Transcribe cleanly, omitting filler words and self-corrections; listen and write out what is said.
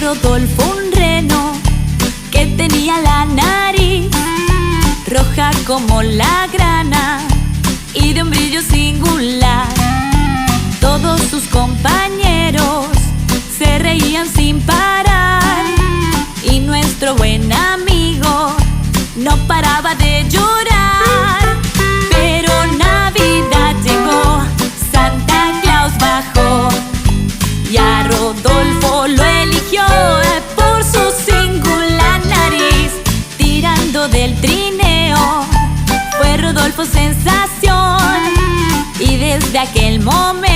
Rodolfo un reno que tenía la nariz roja como la grana y de un brillo singular. Todos sus compañeros se reían sin parar y nuestro buen amigo no paraba de llorar. Pero Navidad llegó, Santa Claus bajó y a Rodolfo lo eligió por su singular nariz. Tirando del trineo fue Rodolfo sensación y desde aquel momento